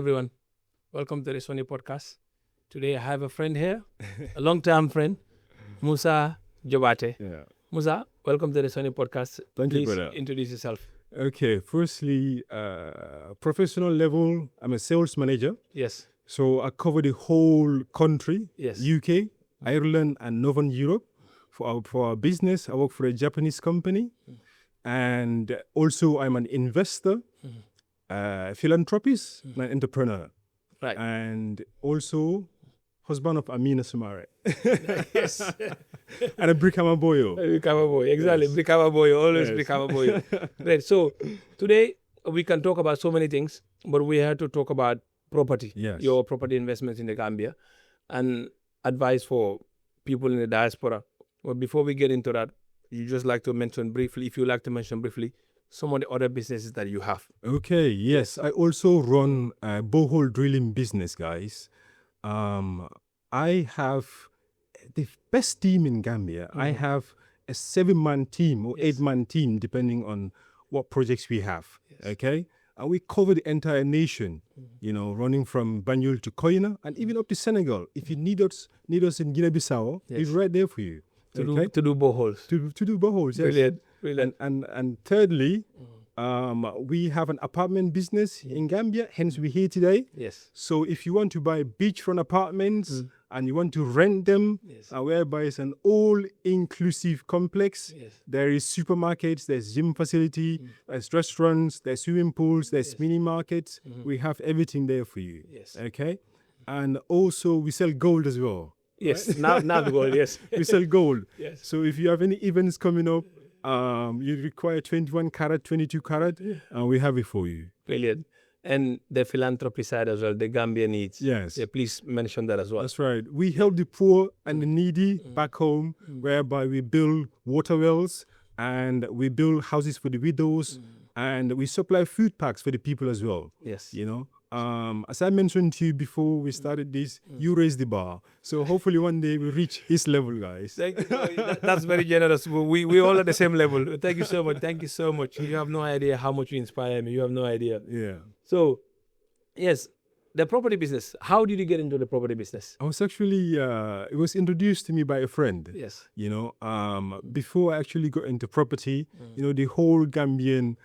everyone. Welcome to the Sony podcast. Today I have a friend here, a long-term friend, Musa Jobarteh. Yeah. Musa, welcome to the Sony podcast. Thank you, Please brother. introduce yourself. Okay. Firstly, professional level, I'm a sales manager. Yes. So I cover the whole country, Yes. UK, Ireland, and Northern Europe. For our business, I work for a Japanese company. And also I'm an investor, philanthropist, and an entrepreneur. Right. And also husband of Amina Sumare. Yes. And a Brikama Boyo. Brikama boy. Exactly. Yes. Brikama boy. Always Yes. Brikama boy. Right. So today we can talk about so many things, but we have to talk about property. Yes. Your property investments in the Gambia and advice for people in the diaspora. Well, before we get into that, you just like to mention briefly, if you like to mention briefly, some of the other businesses that you have. Okay, yes. I also run a borehole drilling business, guys. I have the best team in Gambia. I have a 7-man team or 8-man team, depending on what projects we have. Yes. Okay? And we cover the entire nation, running from Banjul to Koina and even up to Senegal. If you need us in Guinea-Bissau, it's right there for you. To do boreholes. To do boreholes, yes. Brilliant. Brilliant. And thirdly, we have an apartment business in Gambia, hence we're here today. Yes. So if you want to buy beachfront apartments and you want to rent them, whereby it's an all-inclusive complex, there is supermarkets, there's gym facility, there's restaurants, there's swimming pools, there's mini markets. We have everything there for you. Yes. Okay? And also we sell gold as well. Yes. Right? Now the gold, yes. We sell gold. Yes. So if you have any events coming up, you require 21 karat, 22 karat, and we have it for you. Brilliant. And the philanthropy side as well, the Gambian needs. Yes. Yeah, please mention that as well. That's right. We help the poor and the needy back home, whereby we build water wells and we build houses for the widows and we supply food packs for the people as well. Yes. As I mentioned to you before we started this, you raised the bar. So hopefully one day we reach his level, guys. Thank you. That's very generous. We all at the same level. Thank you so much. Thank you so much. You have no idea how much you inspire me. You have no idea. Yeah. So, yes, the property business. How did you get into the property business? I was actually, it was introduced to me by a friend. Yes. Before I actually got into property, the whole Gambian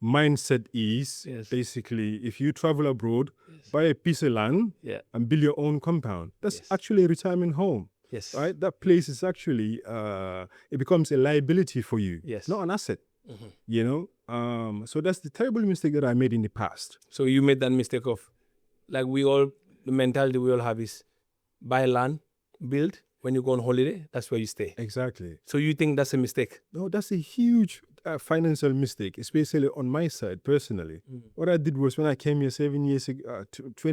mindset is basically if you travel abroad, buy a piece of land and build your own compound. That's actually a retirement home. Yes. Right? That place is actually, it becomes a liability for you, not an asset. So that's the terrible mistake that I made in the past. So you made that mistake of, like the mentality we all have is buy land, build, when you go on holiday, that's where you stay. Exactly. So you think that's a mistake? No, that's a huge financial mistake, especially on my side personally. What I did was when I came here 20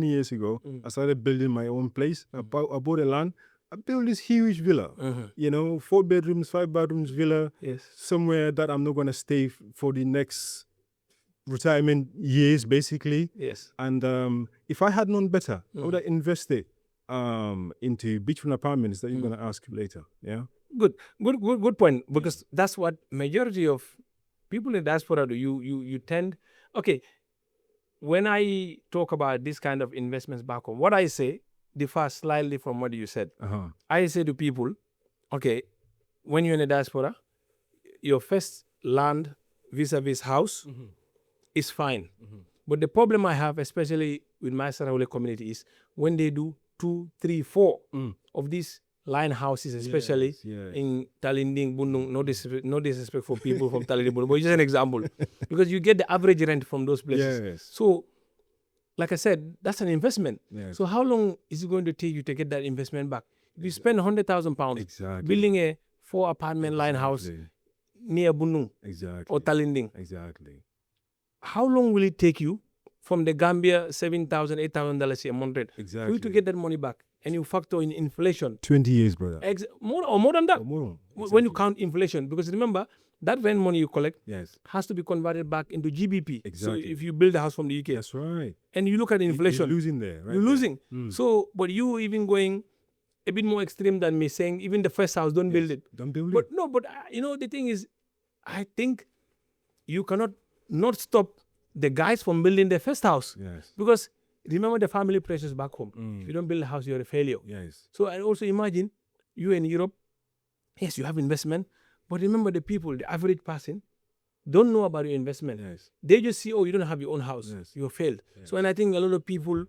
years ago, I started building my own place. I bought a land. I built this huge villa, 4 bedrooms, 5 bedrooms villa, somewhere that I'm not going to stay for the next retirement years, basically. Yes. And if I had known better, I would have invested into beachfront apartments that you're going to ask later. Yeah. Good point. Because that's what majority of people in diaspora do. You tend, okay, when I talk about this kind of investments back home, what I say differs slightly from what you said. I say to people, okay, when you're in the diaspora, your first land vis-a-vis house is fine. But the problem I have, especially with my Sarawale community, is when they do 2, 3, 4 of these line houses, especially in Talinding, Bundung. No disrespect for people from Talinding, Bundung, but just an example. Because you get the average rent from those places. Yes. So, like I said, that's an investment. Yes. So how long is it going to take you to get that investment back? If you spend £100,000 building a 4 apartment line house near Bundung or Talinding, how long will it take you from the Gambia $7,000, $8,000 a month rent for you to get that money back? And you factor in inflation. 20 years, brother. More than that. Exactly. When you count inflation. Because remember, that rent money you collect has to be converted back into GBP. Exactly. So if you build a house from the UK. That's right. And you look at inflation. You're losing there. Right, you're losing. So, but you even going a bit more extreme than me, saying even the first house, don't build it. Don't build But it. no, but the thing is, I think you cannot not stop the guys from building their first house. Yes. Because remember the family pressures back home. If you don't build a house, you're a failure. Yes. So I also imagine you in Europe, yes, you have investment, but remember the people, the average person, don't know about your investment. Yes. They just see, oh, you don't have your own house. Yes. You failed. Yes. So, and I think a lot of people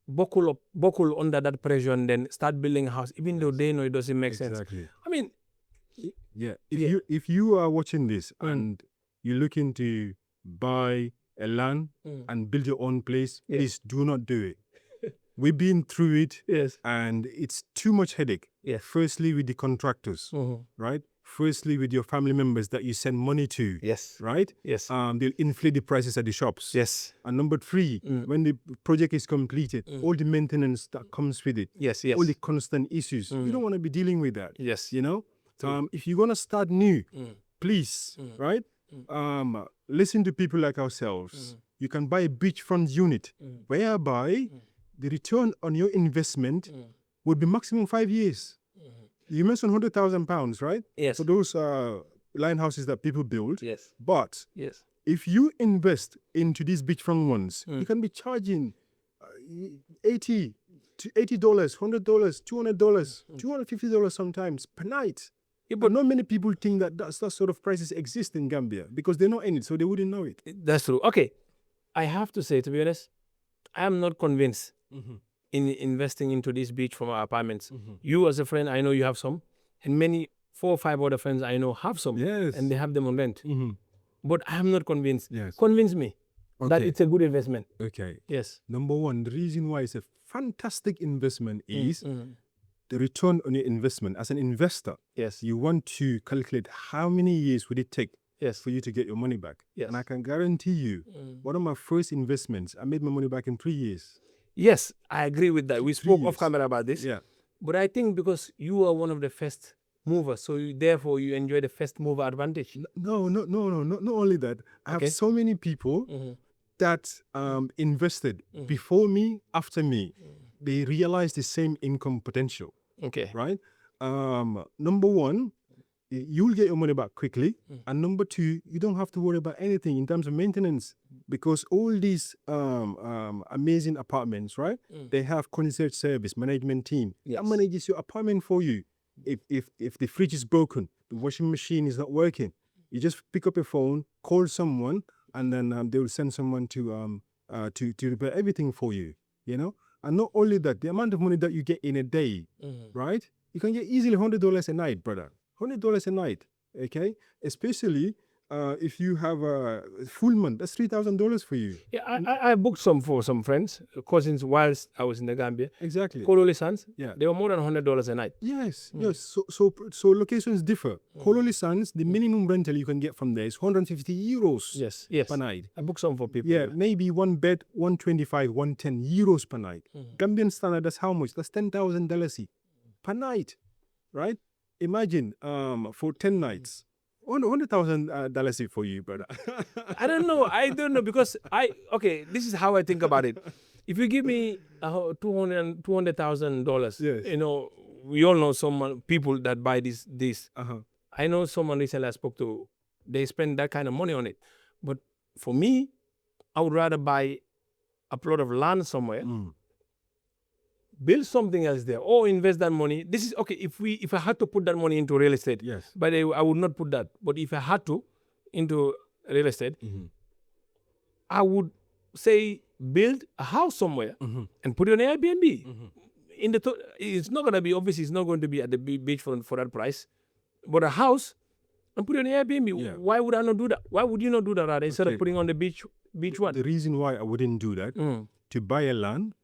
buckle under that pressure and then start building a house, even though they know it doesn't make sense. Exactly. I mean, Yeah. If you are watching this and you're looking to buy a land and build your own place, please do not do it. We've been through it. Yes. And it's too much headache. Yes. Firstly, with the contractors, right? Firstly, with your family members that you send money to. Yes. Right? Yes. They'll inflate the prices at the shops. Yes. And number three, when the project is completed, all the maintenance that comes with it. Yes. Yes. All the constant issues. You don't want to be dealing with that. Yes. You know? If you're going to start new, please, right? Listen to people like ourselves. You can buy a beachfront unit whereby the return on your investment would be maximum 5 years. You mentioned £100,000, right? Yes. For those line houses that people build. Yes. But Yes. if you invest into these beachfront ones, you can be charging $80 to $80, $100, $200, $250 sometimes per night. Yeah, but not many people think that that sort of prices exist in Gambia because they're not in it, so they wouldn't know it. That's true. Okay. I have to say, to be honest, I am not convinced in investing into this beach from our apartments. You as a friend, I know you have some, and many 4 or 5 other friends I know have some, Yes. and they have them on rent. But I am not convinced. Yes. Convince me that it's a good investment. Okay. Yes. Number one, the reason why it's a fantastic investment is the return on your investment. As an investor, Yes. you want to calculate how many years would it take Yes. for you to get your money back. Yes. And I can guarantee you, one of my first investments, I made my money back in 3 years. Yes, I agree with that. We spoke off years. camera about this. Yeah. But I think because you are one of the first movers, so therefore you enjoy the first mover advantage. No, not only that. I have so many people that invested before me, after me. They realize the same income potential. Okay. Right? Number one, you'll get your money back quickly. And number two, you don't have to worry about anything in terms of maintenance because all these amazing apartments, right? They have concierge service, management team that manages your apartment for you. If the fridge is broken, the washing machine is not working, you just pick up your phone, call someone, and then they will send someone to repair everything for you, you know? And not only that, the amount of money that you get in a day, right? You can get easily $100 a night, brother. $100 a night, okay? Especially if you have a full month, that's $3,000 for you. Yeah, I booked some for some friends, cousins, whilst I was in the Gambia. Exactly. Kololi Sands, Yeah. they were more than $100 a night. Yes, yes. So locations differ. Kololi Sands, the minimum rental you can get from there is €150 Yes, yes. per night. I booked some for people. Yeah, maybe one bed, 125, 110 euros per night. Gambian standard, that's how much? That's $10,000 per night, right? Imagine for 10 nights, $100,000 for you, brother. I don't know because this is how I think about it. If you give me $200,000, Yes. you know, we all know some people that buy this. I know someone recently I spoke to, they spend that kind of money on it. But for me, I would rather buy a plot of land somewhere, build something else there, or invest that money. This is okay if I had to put that money into real estate. Yes. But I would not put that. But if I had to into real estate, I would say build a house somewhere and put it on Airbnb. It's not going to be, obviously it's not going to be at the beach for that price, but a house and put it on Airbnb. Yeah. Why would I not do that? Why would you not do that, Rada, instead of putting on the beach one? The reason why I wouldn't do that, to buy a land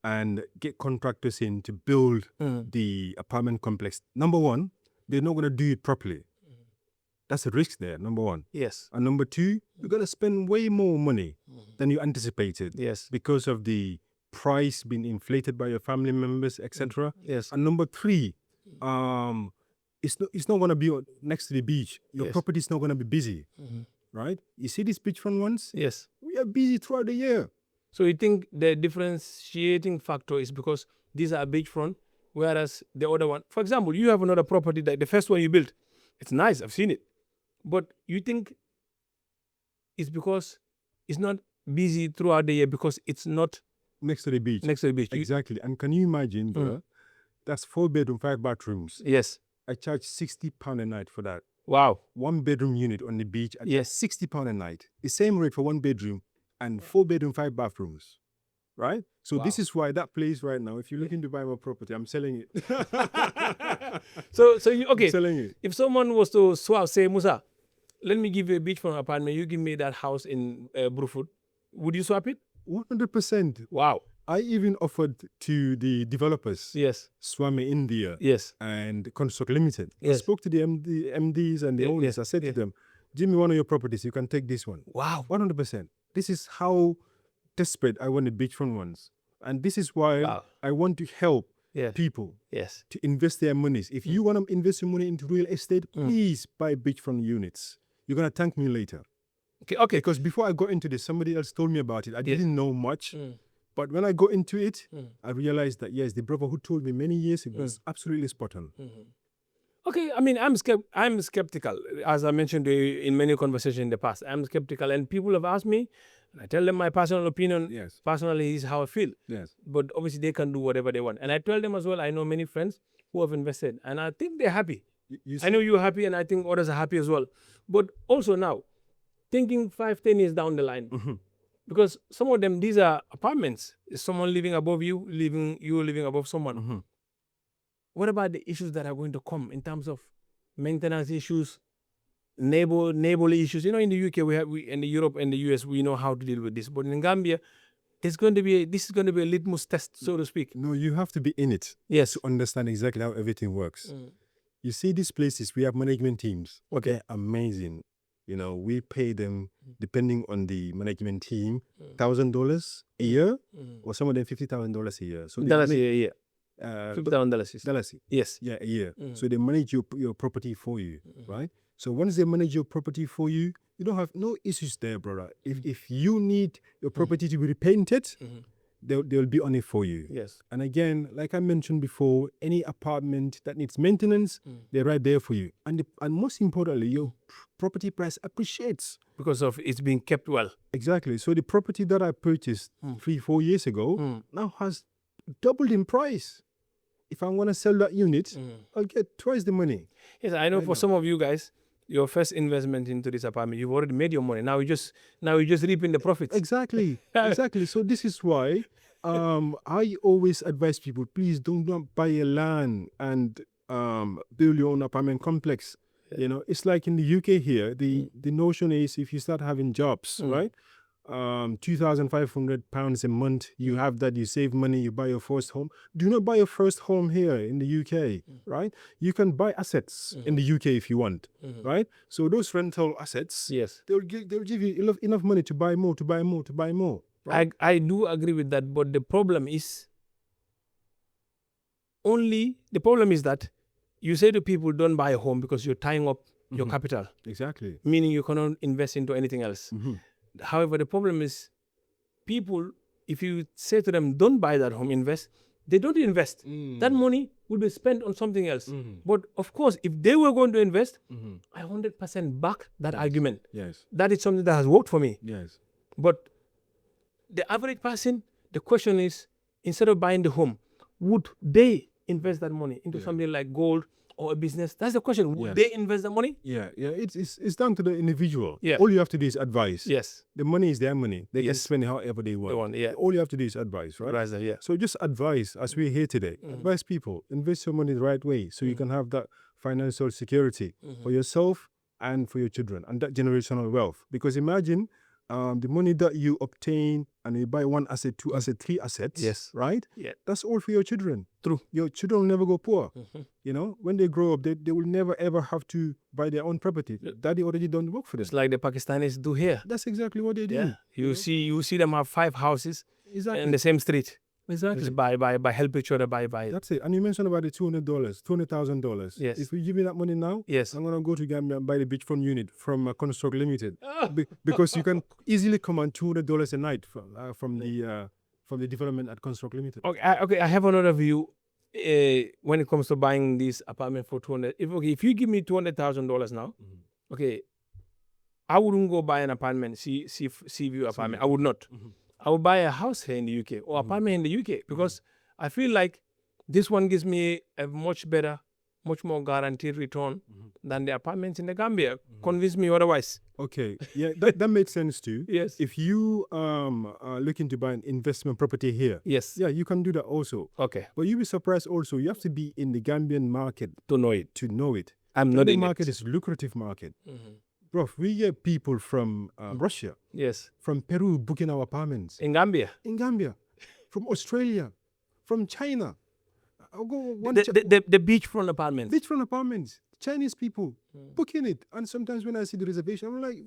and get contractors in to build the apartment complex. Number one, they're not going to do it properly. That's a risk there, number one. Yes. And number two, you're going to spend way more money than you anticipated. Yes. Because of the price being inflated by your family members, etc. Yes. And number three, it's not going to be next to the beach. Your property is not going to be busy, right? You see these beachfront ones? Yes. We are busy throughout the year. So you think the differentiating factor is because these are beachfront, whereas the other one, for example, you have another property that the first one you built, it's nice, I've seen it. But you think it's because it's not busy throughout the year because it's not next to the beach. next to the beach. Exactly. And can you imagine, bro? That's 4 bedroom, 5 bathrooms. Yes. I charge £60 a night for that. Wow. 1 bedroom unit on the beach. I charge Yes. £60 a night. The same rate for 1 bedroom and 4 bedroom, 5 bathrooms. Right? So this is why that place right now, if you're looking to buy my property, I'm selling it. So you, okay. I'm selling it. If someone was to swap, say, Musa, let me give you a beachfront apartment, you give me that house in Brufut, would you swap it? 100%. Wow. I even offered to the developers, Yes. Swami India Yes. and Construct Limited. I Yes. spoke to the MDs and the owners. I said to them, give me one of your properties. You can take this one. Wow. 100%. This is how desperate I want the beachfront ones. And this is why I want to help people to invest their monies. If you want to invest your money into real estate, please buy beachfront units. You're going to thank me later. Okay. Because before I got into this, somebody else told me about it. I didn't know much. But when I got into it, I realized that, yes, the brother who told me many years ago was absolutely spot on. Okay, I mean, I'm skeptical. As I mentioned to you in many conversations in the past, I'm skeptical. And people have asked me, and I tell them my personal opinion. Yes. Personally, is how I feel. Yes. But obviously, they can do whatever they want. And I tell them as well, I know many friends who have invested, and I think they're happy. I know you're happy, and I think others are happy as well. But also now, thinking 5-10 years down the line, because some of them, these are apartments. Is someone living above you, living above someone. What about the issues that are going to come in terms of maintenance issues, neighborly issues? You know, in the UK, in the Europe and the US, we know how to deal with this. But in Gambia, this is going to be a litmus test, so to speak. No, you have to be in it to understand exactly how everything works. You see these places, we have management teams. Okay. They're amazing. You know, we pay them, depending on the management team, $1,000 a year, or some of them $50,000 a year. So dollars a year. $50,000. Dollars. Yes. Yeah, a year. So they manage your property for you, right? So once they manage your property for you, you don't have no issues there, brother. If you need your property to be repainted, they'll be on it for you. Yes. And again, like I mentioned before, any apartment that needs maintenance, they're right there for you. And most importantly, your property price appreciates. Because of it's being kept well. Exactly. So the property that I purchased 3-4 years ago now has doubled in price. If I want to sell that unit, I'll get twice the money. Yes, I know some of you guys, your first investment into this apartment, you've already made your money. Now you're just reaping the profits. Exactly. Exactly. So this is why I always advise people, please don't buy a land and build your own apartment complex. You know, it's like in the UK here, the notion is if you start having jobs, right? £2,500 a month, you have that, you save money, you buy your first home. Do not buy your first home here in the UK, right? You can buy assets in the UK if you want, right? So those rental assets, they'll give you enough money to buy more. Right? I do agree with that, but the problem is that you say to people, don't buy a home because you're tying up your capital. Exactly. Meaning you cannot invest into anything else. However, the problem is people, if you say to them, don't buy that home, invest, they don't invest. That money will be spent on something else. But of course, if they were going to invest, I 100% back that argument. Yes. That is something that has worked for me. Yes. But the average person, the question is, instead of buying the home, would they invest that money into something like gold or a business? That's the question. Would they invest the money? Yeah. It's down to the individual. Yeah. All you have to do is advise. Yes. The money is their money. They can spend it however they want. All you have to do is advise, right? So just advise, as we're here today. Advise people, invest your money the right way so you can have that financial security for yourself and for your children and that generational wealth. Because imagine the money that you obtain and you buy 1 asset, 2 assets, 3 assets, right? Yeah. That's all for your children. True. Your children will never go poor. You know, when they grow up, they will never ever have to buy their own property. Daddy already done the work for them. It's like the Pakistanis do here. That's exactly what they do. Yeah. You see them have 5 houses in the same street. Exactly. Just buy, help each other, buy. That's it. And you mentioned about the $200,000. Yes. If you give me that money now, yes, I'm gonna go to Gambia and buy the beachfront unit from Construct Limited, because you can easily command $200 a night from the development at Construct Limited. Okay. I have another view when it comes to buying this apartment for $200,000. If you give me $200,000 now, okay, I wouldn't go buy an apartment, sea view apartment. I would not. I would buy a house here in the UK or apartment in the UK because I feel like this one gives me a much better, much more guaranteed return than the apartments in the Gambia. Convince me otherwise. Okay, yeah, that makes sense too. Yes. If you are looking to buy an investment property here, Yes. yeah, you can do that also. Okay. But you'll be surprised also. You have to be in the Gambian market To know it. to know it. I'm not The in market it. is lucrative market. Bro, we get people from Russia, Yes. from Peru booking our apartments In Gambia. in Gambia, from Australia, from China. I'll go one The beachfront apartments. beachfront apartments. Chinese people booking it, and sometimes when I see the reservation, I'm like,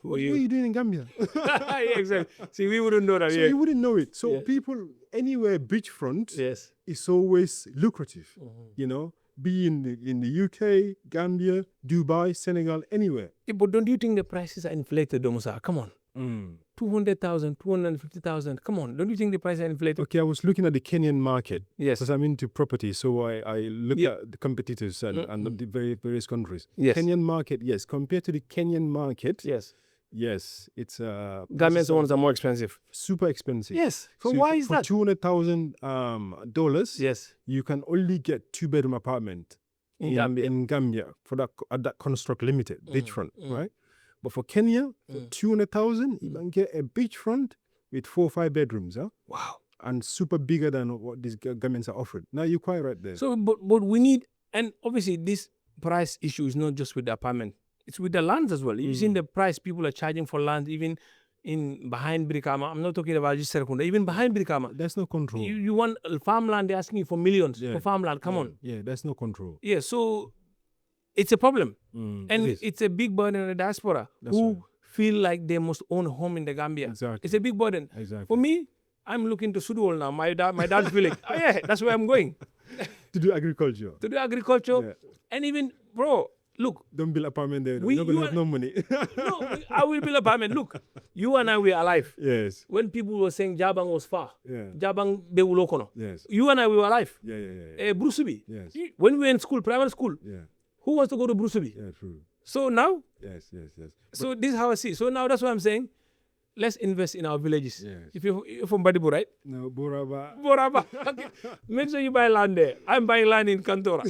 "What are you doing in Gambia?" Yeah, exactly. See, we wouldn't know that. So Yeah. you wouldn't know it. So Yeah. people anywhere beachfront Yes. is always lucrative. You know, be in the UK, Gambia, Dubai, Senegal, anywhere. Yeah, but don't you think the prices are inflated, Musa? Come on. 200,000, 250,000. Come on. Don't you think the prices are inflated? Okay, I was looking at the Kenyan market. Yes. Because I'm into property, so I look Yeah. at the competitors and the various countries. Yes. Kenyan market, yes. Compared to the Kenyan market, Yes. yes, it's Gambian ones are more expensive. super expensive. Yes. So So why is for that? $200,000, Yes. you can only get 2-bedroom apartment In Gambia. in Gambia for that at that construct limited beachfront, right? But for Kenya, for 200,000, you can get a beachfront with 4 or 5 bedrooms, huh? Wow. And super bigger than what these governments are offering. Now you're quite right there. So, but we need, and obviously this price issue is not just with the apartment. It's with the lands as well. You've seen the price people are charging for land, even in behind Brikama. I'm not talking about just Serekunda. Even behind Brikama, There's no control. you want farmland. They're asking you for millions for farmland. Come on. Yeah, there's no control. Yeah. So it's a problem, and It is. it's a big burden on the diaspora who feel like they must own a home in the Gambia. Exactly. It's a big burden. Exactly. For me, I'm looking to Sudwal now. My dad's village. Oh, yeah, that's where I'm going To do agriculture. to do agriculture. Yeah. And even, bro, look, Don't build apartment there. We- You're not going you to have no money. no, I will build apartment. Look, you and I were alive. Yes. When people were saying Jabang was far, Yeah. Jabang Bewulokono. Yes. You and I, we were alive. Yeah. Brusubi. Yes. When we were in school, primary school, Yeah. who wants to go to Brusubi? Yeah, true. So now, Yes. so this is how I see. So now that's what I'm saying. Let's invest in our villages. Yes. If you're from Badibu, right? No, Boraba. Boraba. Okay. Make sure you buy land there. I'm buying land in Kantora.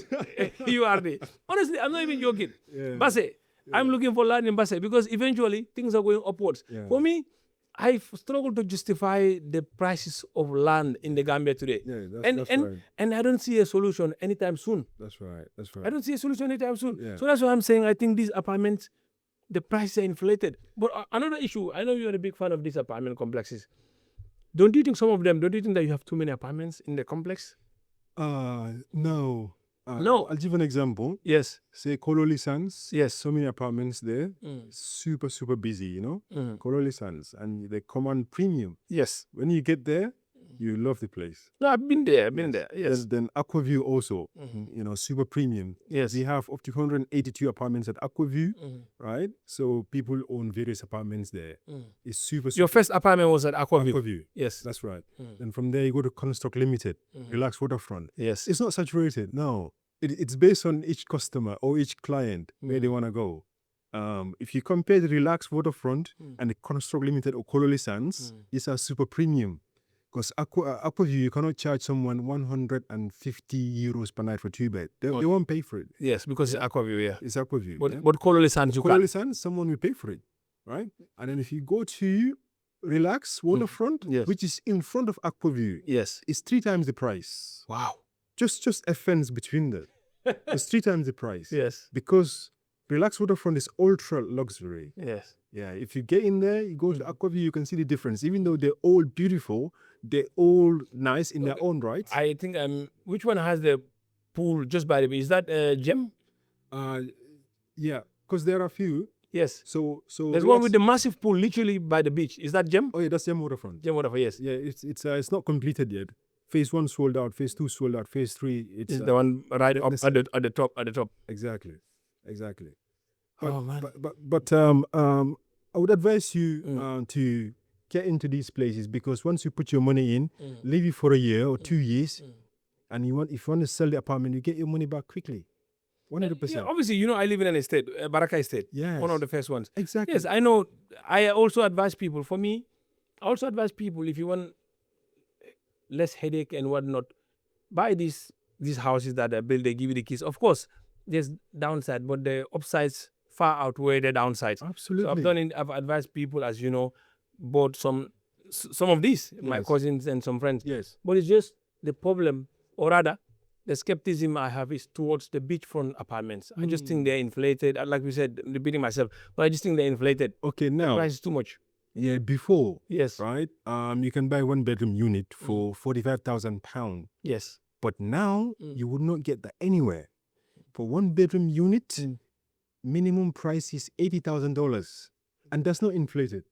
You are there. Honestly, I'm not even joking. Yeah. Basse. I'm looking for land in Basse because eventually things are going upwards. Yeah. For me, I struggle to justify the prices of land in the Gambia today. Yeah, that's and right. and I don't see a solution anytime soon. That's right. I don't see a solution anytime soon. Yeah. So that's why I'm saying I think these apartments, the prices are inflated. But another issue, I know you're a big fan of these apartment complexes. Don't you think that you have too many apartments in the complex? No. No. I'll give an example. Yes. Say Kololi Sands. Yes. So many apartments there. Super busy, you know. Kololi Sands. And they command premium. Yes. When you get there, you love the place. No, I've been there. Yes. Then Aquaview also, you know, super premium. Yes. We have up to 182 apartments at Aquaview, right? So people own various apartments there. It's super. Your first apartment was at Aquaview. Aquaview. Yes. That's right. Then from there you go to Construct Limited, Relax Waterfront. Yes. It's not saturated. No, it's based on each customer or each client where they want to go. If you compare the Relax Waterfront and the Construct Limited or Kololi Sands, these are super premium. Because Aquaview, you cannot charge someone 150 euros per night for 2-bed. They won't pay for it. Yes, because it's Aquaview, yeah. It's Aquaview. But Kololi Sands, you Kololi can't. Sands, someone will pay for it, right? And then if you go to Relax Waterfront, Yes. which is in front of Aquaview, Yes. it's 3 times the price. Wow. Just a fence between them. It's 3 times the price. Yes. Because Relax Waterfront is ultra luxury. Yes. Yeah, if you get in there, you go to Aquaview, you can see the difference. Even though they're all beautiful, they're all nice in their own right. I think which one has the pool just by the beach? Is that Gem? Yeah, because there are a few. Yes. So There's one with the massive pool literally by the beach. Is that Gem? Oh yeah, that's Gem Waterfront. Gem Waterfall, yes. Yeah, it's not completed yet. Phase 1 sold out. Phase 2 sold out. Phase 3, It's the one right up at the top. Exactly. Oh man. But I would advise you to get into these places because once you put your money in, leave it for a year or 2 years, and if you want to sell the apartment, you get your money back quickly. 100%. Obviously, you know, I live in an estate, Baraka Estate. Yes. One of the first ones. Exactly. Yes, I know. I also advise people. For me, I also advise people, if you want less headache and whatnot, buy these houses that are built. They give you the keys. Of course, there's downside, but the upsides far outweigh the downsides. Absolutely. So I've advised people, as you know, bought some of these, my Yes. cousins and some friends. Yes. But it's just the problem, or rather, the skepticism I have is towards the beachfront apartments. I just think they're inflated. Like we said, repeating myself, but I just think they're inflated. Okay, The now, price is too much. yeah, before, Yes. right? You can buy 1-bedroom unit for £45,000. Yes. But now you would not get that anywhere. For 1-bedroom unit, minimum price is $80,000, and that's not inflated.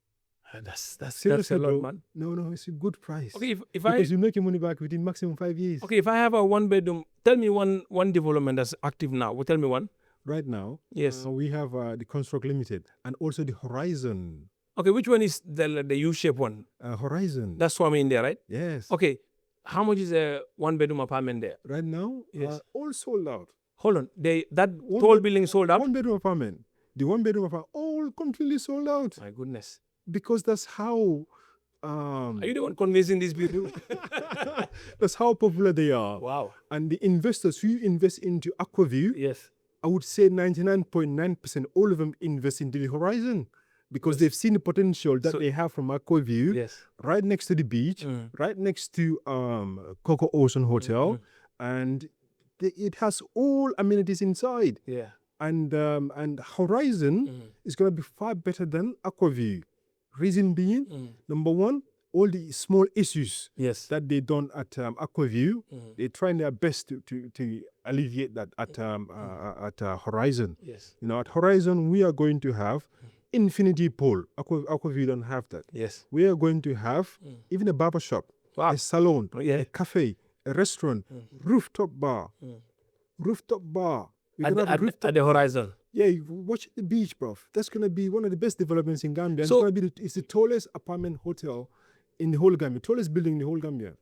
That's Seriously, a lot, bro. man. No, it's a good price. Okay, if because you make your money back within maximum 5 years. okay, if I have a 1-bedroom, tell me one development that's active now. Well, tell me one. Right now, Yes. we have the Construct Limited and also the Horizon. Okay, which one is the U-shaped one? Horizon. That's what I mean there, right? Yes. Okay, how much is a 1-bedroom apartment there? Right now, Yes. all sold out. Hold on, that tall building sold out? 1-bedroom apartment. The 1-bedroom apartment, all completely sold out. My goodness. Because that's how Are you the one convincing these people? that's how popular they are. Wow. And the investors who invest into Aquaview, Yes. I would say 99.9% all of them invest into the Horizon because they've seen the potential that they have from Aquaview, Yes. right next to the beach, right next to Coco Ocean Hotel, and it has all amenities inside. Yeah. And Horizon is going to be far better than Aquaview. Reason being, number one, all the small issues Yes. that they done at Aquaview, they're trying their best to alleviate that at Horizon. Yes. You know, at Horizon, we are going to have infinity pool. Aquaview don't have that. Yes. We are going to have even a barber shop, Wow. a salon, Yeah. a cafe, a restaurant, rooftop bar. Rooftop bar. We're gonna have a rooftop. At the Horizon. Yeah, you watch the beach, bro. That's gonna be one of the best developments in Gambia. So- It's the tallest apartment hotel in the whole Gambia, tallest building in the whole Gambia.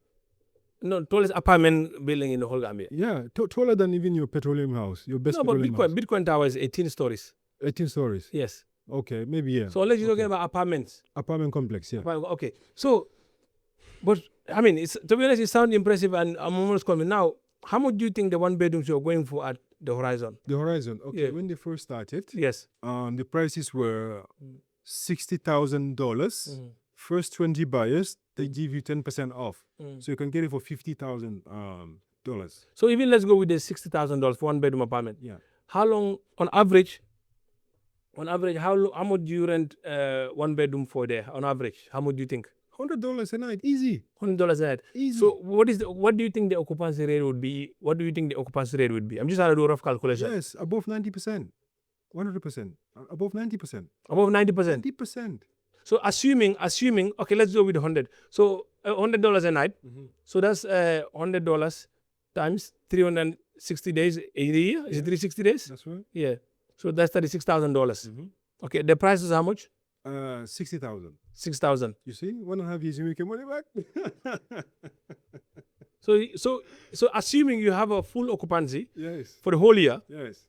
No, tallest apartment building in the whole Gambia. Yeah, taller than even your petroleum house, your best No, but petroleum house. Bitcoin Tower is 18 stories. 18 stories. Yes. Okay, maybe yeah. So unless you're talking about apartments. Apartment complex, yeah. Okay. So, but I mean, it's, to be honest, it sounds impressive, and I'm almost convinced. Now, how much do you think the 1-bedrooms you're going for at the Horizon? The Horizon. Okay, Yeah. when they first started, Yes. the prices were $60,000. First 20 buyers, they give you 10% off, so you can get it for $50,000. So even let's go with the $60,000 for 1-bedroom apartment. Yeah. How long, on average, how much do you rent 1-bedroom for there? On average, how much do you think? $100 a night, easy. $100 a night. Easy. So what do you think the occupancy rate would be? What do you think the occupancy rate would be? I'm just trying to do a rough calculation. Yes, above 90%. 100%. Above 90%. Above 90%. 90%. So assuming, okay, let's go with 100. So $100 a night. So that's $100 times 360 days a year. Is it 360 days? That's right. Yeah. So that's $36,000. Okay, the price is how much? 60,000. 6,000. You see, 1.5 years you make your money back. So assuming you have a full occupancy Yes. for the whole year, Yes.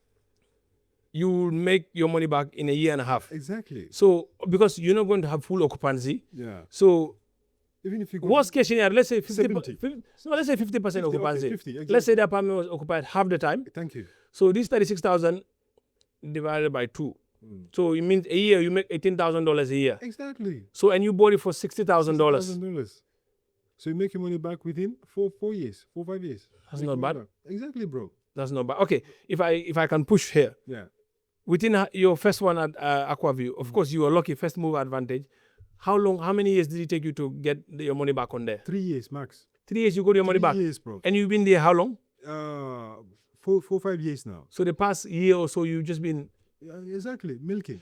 you will make your money back in a year and a half. Exactly. So because you're not going to have full occupancy, Yeah. so Even if you go worst case scenario, let's say 70. let's say 50% okay, occupancy. 50, exactly. Let's say the apartment was occupied half the time. Thank you. So this 36,000 divided by 2. So it means a year you make $18,000 a year. Exactly. So and you bought it for $60,000. $60,000. So you make your money back within 4 years, 5 years. That's Make not your money bad. back. Exactly, bro. That's not bad. Okay, if I can push here. Yeah. Within your first one at Aquaview, of course you were lucky, first mover advantage. How many years did it take you to get your money back on there? 3 years max. 3 years you got your money 3 back. years, bro. And you've been there how long? 4, 5 years now. So the past year or so you've just been. Yeah, exactly. Milking.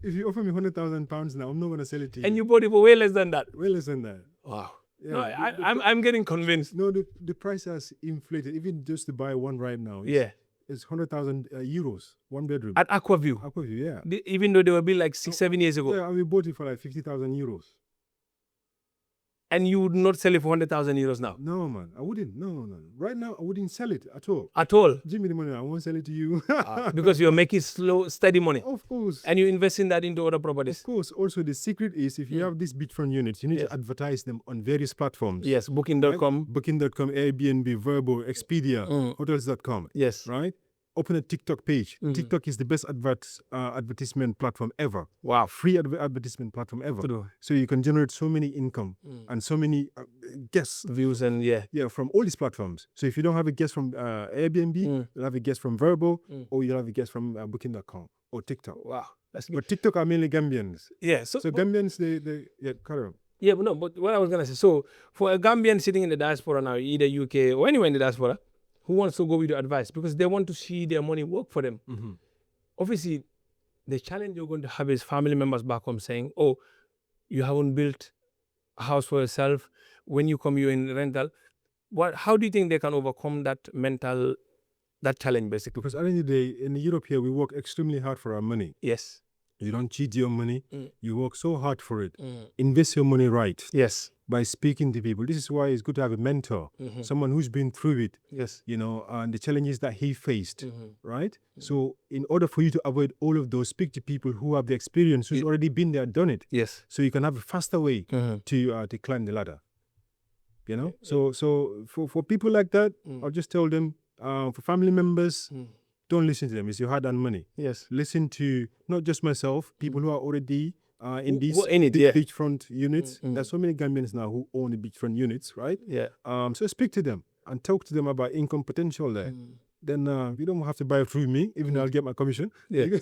If you offer me £100,000 now, I'm not going to sell it to you. And you bought it for way less than that. Way less than that. Wow. Yeah, No, I'm getting convinced. No, the price has inflated. Even just to buy one right now, it's 100,000 euros, 1 bedroom. At Aquaview. Aquaview, yeah. Even though they were built like 6-7 years ago. Yeah, and we bought it for like 50,000 euros. and you would not sell it for 100,000 euros now? No, man, I wouldn't. No. Right now, I wouldn't sell it at all. At all? Give me the money. I won't sell it to you. Because you're making slow, steady money. Of course. And you invest in that into other properties. Of course. Also, the secret is if you have these beachfront units, you need to advertise them on various platforms. Yes, booking.com. Right? Booking.com, Airbnb, Verbo, Expedia, hotels.com. Yes. Right? Open a TikTok page. TikTok is the best advertisement platform ever. Wow. Free advertisement platform ever. True. So you can generate so many income and so many guests. Views and yeah, from all these platforms. So if you don't have a guest from Airbnb, you'll have a guest from Verbo, or you'll have a guest from Booking.com or TikTok. Wow. That's good. But TikTok are mainly Gambians. Yeah. So Gambians, they carry on. Yeah, but no, but what I was going to say, so for a Gambian sitting in the diaspora now, either UK or anywhere in the diaspora, who wants to go with your advice because they want to see their money work for them. Obviously, the challenge you're going to have is family members back home saying, oh, you haven't built a house for yourself. When you come, you're in rental. How do you think they can overcome that challenge, basically? Because at the end of the day, in Europe here, we work extremely hard for our money. Yes. You don't cheat your money. You work so hard for it. Invest your money right. Yes. By speaking to people. This is why it's good to have a mentor, someone who's been through it. Yes. And the challenges that he faced, right? So in order for you to avoid all of those, speak to people who have the experience, who's already been there, done it. Yes. So you can have a faster way to climb the ladder. So for people like that, I'll just tell them, for family members, don't listen to them. It's your hard-earned money. Yes. Listen to not just myself, people who are already in these beachfront units. There's so many Gambians now who own the beachfront units, right? Yeah. So speak to them and talk to them about income potential there. Then you don't have to buy through me, even though I'll get my commission. Yeah.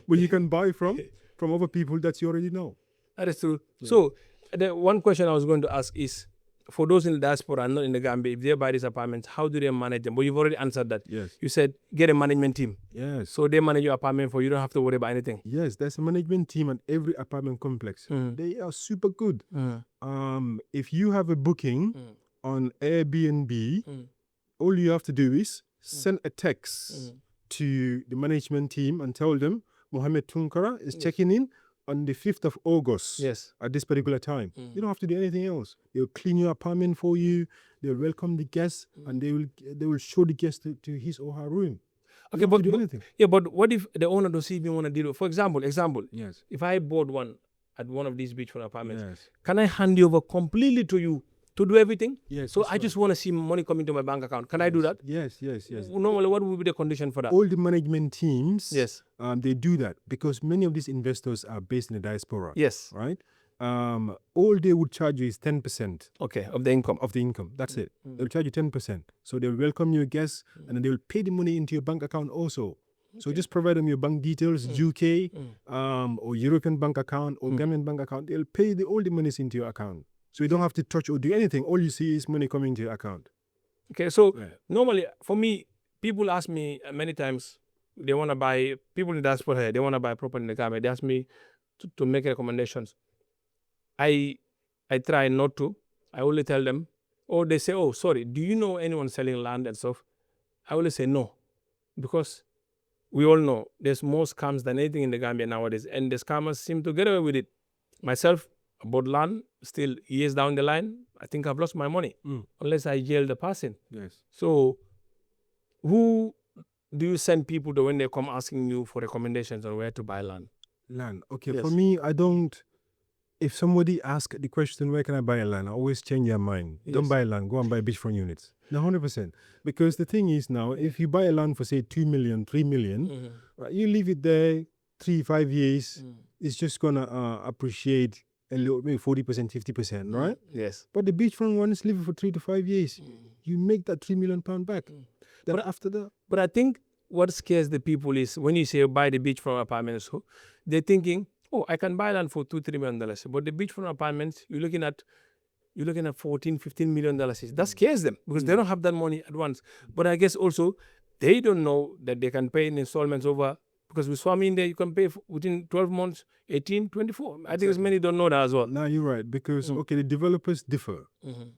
But you can buy from other people that you already know. That is true. Yeah. So the one question I was going to ask is, for those in the diaspora and not in the Gambia, if they buy these apartments, how do they manage them? But you've already answered that. Yes. You said get a management team. Yes. So they manage your apartment for you. Don't have to worry about anything. Yes, there's a management team at every apartment complex. They are super good. If you have a booking on Airbnb, all you have to do is send a text to the management team and tell them Muhamed Tunkara is checking in on the 5th of August at this particular time. You don't have to do anything else. They'll clean your apartment for you. They'll welcome the guests and they will show the guest to his or her room. Okay, but do anything. Yeah, but what if the owner doesn't even want to deal with? For example, yes. If I bought one at one of these beachfront apartments, can I hand you over completely to you to do everything? Yes. So I just want to see money coming to my bank account. Can I do that? Yes. Normally, what would be the condition for that? All the management teams, yes, they do that because many of these investors are based in the diaspora. Yes. Right? All they would charge you is 10%. Okay, of the income. That's it. They'll charge you 10%. So they'll welcome your guests and then they'll pay the money into your bank account also. Okay. So just provide them your bank details, UK or European bank account or Gambian bank account. They'll pay all the monies into your account. So you don't have to touch or do anything. All you see is money coming to your account. Okay, so normally for me, people ask me many times, they want to buy, people in the diaspora here, they want to buy property in the Gambia. They ask me to make recommendations. I try not to. I only tell them, or they say, oh, sorry, do you know anyone selling land and stuff? I always say no, because we all know there's more scams than anything in the Gambia nowadays, and the scammers seem to get away with it. Myself, I bought land, still years down the line, I think I've lost my money, unless I jail the person. Yes. So who do you send people to when they come asking you for recommendations on where to buy land? Land. Okay, yes. For me, I don't. If somebody asks the question, where can I buy a land? I always change their mind. Yes. Don't buy land. Go and buy beachfront units. No, 100%. Because the thing is now, if you buy a land for, say, 2 million, 3 million, right, you leave it there 3-5 years, it's just going to appreciate a little, maybe 40%, 50%, right? Yes. But the beachfront ones live for 3 to 5 years. You make that £3 million back. Then after that. But I think what scares the people is when you say buy the beachfront apartments, they're thinking, oh, I can buy land for $2-3 million. But the beachfront apartments, you're looking at $14-15 million. That scares them because they don't have that money at once. But I guess also they don't know that they can pay in installments over, because with Swami in there, you can pay within 12 months, 18, 24. I think as many don't know that as well. No, you're right. Because, okay, the developers differ.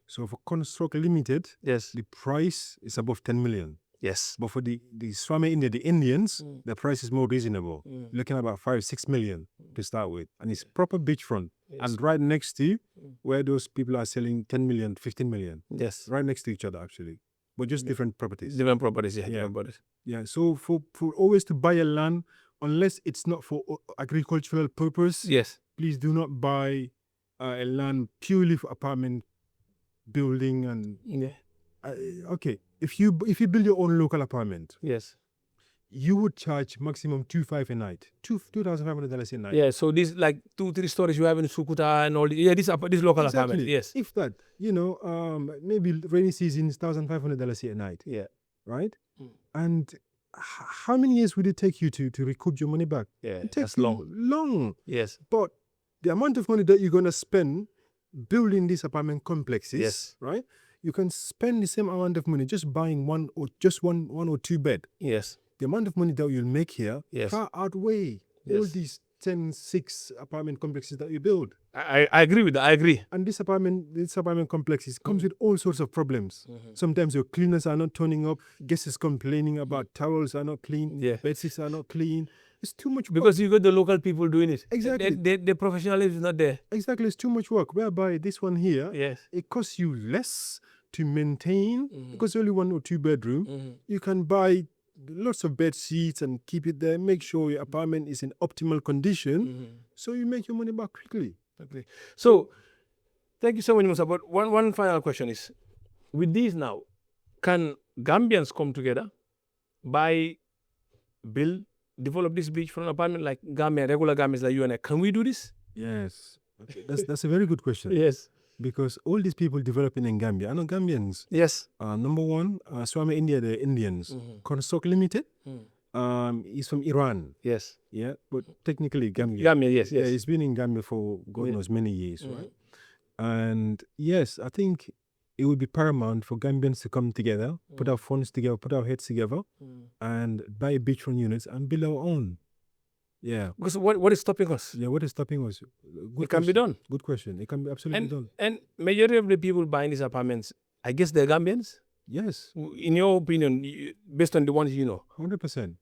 So for Construct Limited, yes, the price is above 10 million. Yes. But for the Swami India, the Indians, the price is more reasonable. You're looking at about 5-6 million to start with. And it's proper beachfront. Yes. And right next to where those people are selling 10 million, 15 million, Yes. right next to each other actually, but just different properties. Different properties, yeah. Yeah. Different properties. Yeah. So for always to buy a land, unless it's not for agricultural purpose, Yes. please do not buy a land purely for apartment building. And Yeah. okay, if you build your own local apartment, Yes. you would charge maximum $2,500 a night, $2,500 a night. Yeah. So this like 2-3 stories you have in Sukuta and all. Yeah. This local apartment. Exactly. Yes. If that, maybe rainy season is $1,500 a night, Yeah. right? And how many years would it take you to recoup your money back? Yeah. It takes That's long. long. Yes. But the amount of money that you're going to spend building these apartment complexes, Yes. right? You can spend the same amount of money just buying one or two bed. Yes. The amount of money that you'll make here Yes. far outweigh all these 10, 6 apartment complexes that you build. I agree with that. I agree. And this apartment complexes comes with all sorts of problems. Sometimes your cleaners are not turning up. Guests is complaining about towels are not clean. Yeah. Bedsheets are not clean. It's too much work. Because you got the local people doing it. Exactly. The professionalism is not there. Exactly. It's too much work. Whereby this one here, Yes. it costs you less to maintain because only 1 or 2 bedroom. You can buy lots of bed sheets and keep it there. Make sure your apartment is in optimal condition, so you make your money back quickly. Okay. So, thank you so much, Musa. But one final question is, with these now, can Gambians come together, build, develop this beachfront apartment like Gambia, regular Gambians like you and I? Can we do this? Yes. Okay. That's a very good question. Yes. Because all these people developing in Gambia, I know Gambians. Yes. Number one, Swami India, the Indians. Construct Limited. He's from Iran. Yes. Yeah, but technically Gambia. Gambia, yes, Yeah, yes. he's been in Gambia for God knows many years, right? And yes, I think it would be paramount for Gambians to come together, put our funds together, put our heads together, and buy beachfront units and build our own. Yeah. Because what is stopping us? Yeah, what is stopping us? It can be done. Good question. It can be absolutely done. And majority of the people buying these apartments, I guess they're Gambians? Yes. In your opinion, based on the ones you know? 100%.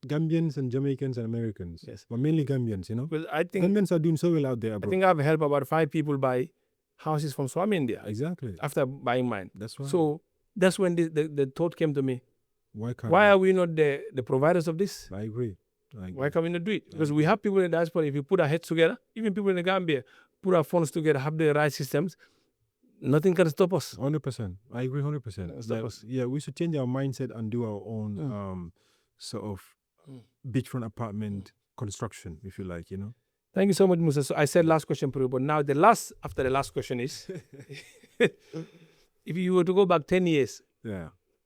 Gambians and Jamaicans and Americans. Yes. But mainly Gambians, Because I think Gambians are doing so well out there, bro. I think I've helped about 5 people buy houses from Swami India. Exactly. After buying mine. That's right. So that's when the thought came to me. Why are we not the providers of this? I agree. Why can't we not do it? Because we have people in the diaspora. If we put our heads together, even people in the Gambia, put our funds together, have the right systems, nothing can stop us. 100%. I agree 100%. Stop us. Yeah, we should change our mindset and do our own sort of beachfront apartment construction, if you like, Thank you so much, Musa. So I said last question, but now after the last question is, if you were to go back 10 years,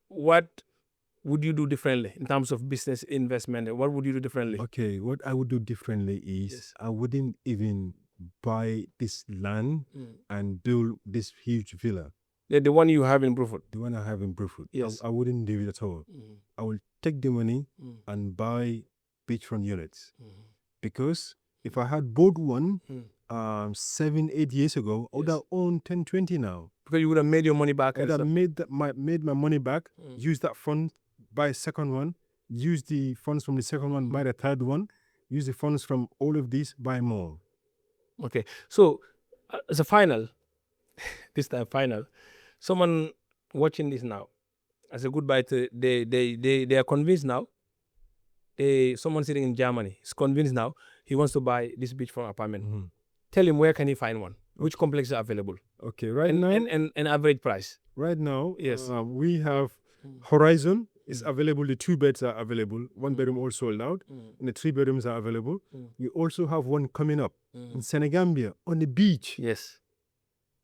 what would you do differently in terms of business investment? What would you do differently? Okay, what I would do differently is I wouldn't even buy this land and build this huge villa. The one you have in Bruford? The one I have in Bruford. Yes. I wouldn't do it at all. I will take the money and buy beachfront units. Because if I had bought one 7-8 years ago, I would have owned 10-20 now. Because you would have made your money back. I would have made my money back, use that fund, buy a second one, use the funds from the second one, buy the third one, use the funds from all of these, buy more. Okay. So, as a final, this time final, someone watching this now, as a goodbye to, they are convinced now, someone sitting in Germany is convinced now, he wants to buy this beachfront apartment. Tell him where can he find one? Which complexes are available? Okay, right now. And average price. Right now, yes. We have Horizon is available. The 2 beds are available. 1 bedroom all sold out. And the 3 bedrooms are available. We also have one coming up in Senegambia on the beach. Yes.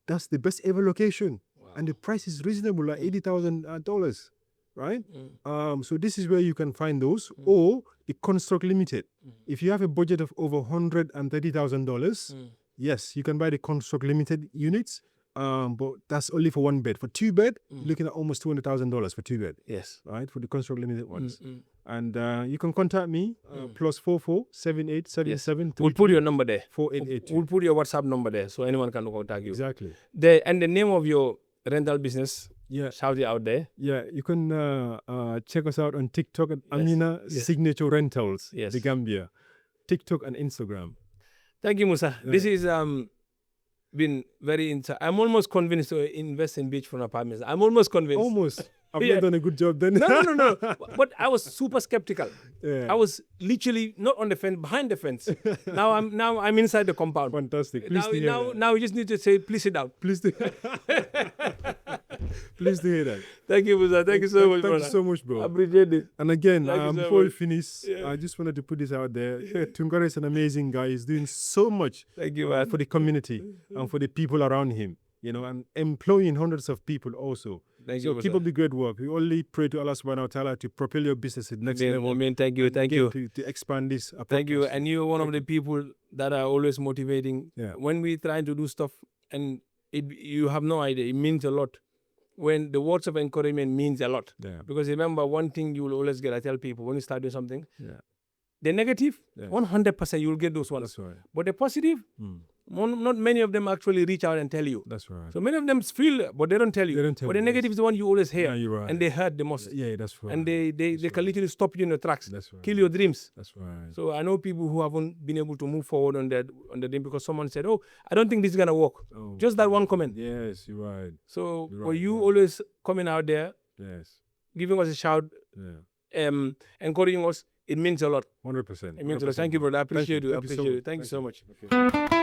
That's the best ever location. Wow. And the price is reasonable, like $80,000. Right? So this is where you can find those. Or the Construct Limited. If you have a budget of over $130,000, yes, you can buy the Construct Limited units. But that's only for 1 bed. For 2 bed, you're looking at almost $200,000 for 2 bed. Yes. Right? For the Construct Limited ones. And you can contact me, +44 7877. We'll put your number there. 4882. We'll put your WhatsApp number there so anyone can contact you. Exactly. And the name of your rental business, shout it out there. Yeah, you can check us out on TikTok at Amina Signature Rentals, the Gambia. TikTok and Instagram. Thank you, Musa. This is been very I'm almost convinced to invest in beachfront apartments. I'm almost convinced. Almost. I've Yeah. not done a good job then. No. But I was super skeptical. Yeah. I was literally not on the fence, behind the fence. Now I'm inside the compound. Fantastic. Pleased to hear that. Now you just need to say, please sit down. Pleased to Pleased to hear that. Thank you, Musa. Thank you so much, Thank brother. you so much, bro. I appreciate it. And again, Thank you so before we much. finish, Yeah. I just wanted to put this out there. Tunkara is an amazing guy. He's doing so much Thank you, man. for the community and for the people around him, and employing hundreds of people also. Thank So you, keep Musa. up the great work. We only pray to Allah subhanahu wa ta'ala to propel your business to the next level. Amen. Thank you. Thank Again, you. To expand this. Thank you. podcast. And you're one of the people that are always motivating. Yeah. When we try to do stuff and you have no idea, it means a lot. When the words of encouragement means a lot. Yeah. Because remember, one thing you will always get, I tell people, when you start doing something, Yeah. the negative, Yeah. 100% you will get those ones. That's right. But the positive, not many of them actually reach out and tell you. That's right. So many of them feel, but they don't tell you. They don't tell but the you, negative is the one you always hear. Yeah, you're right. And they hurt the most. Yeah, that's right. And they can literally stop you in your tracks, That's right. kill your dreams. That's right. So I know people who haven't been able to move forward on the dream because someone said, "Oh, I don't think this is gonna work." Oh, Just that one comment. Yes, you're right. So You're for right, you yeah. always coming out there, Yes. giving us a shout, Yeah. encouraging us, it means a lot. 100%. It means a lot. Thank you, brother. I appreciate you. I Thank you so appreciate much. you. Thank you so much. Okay.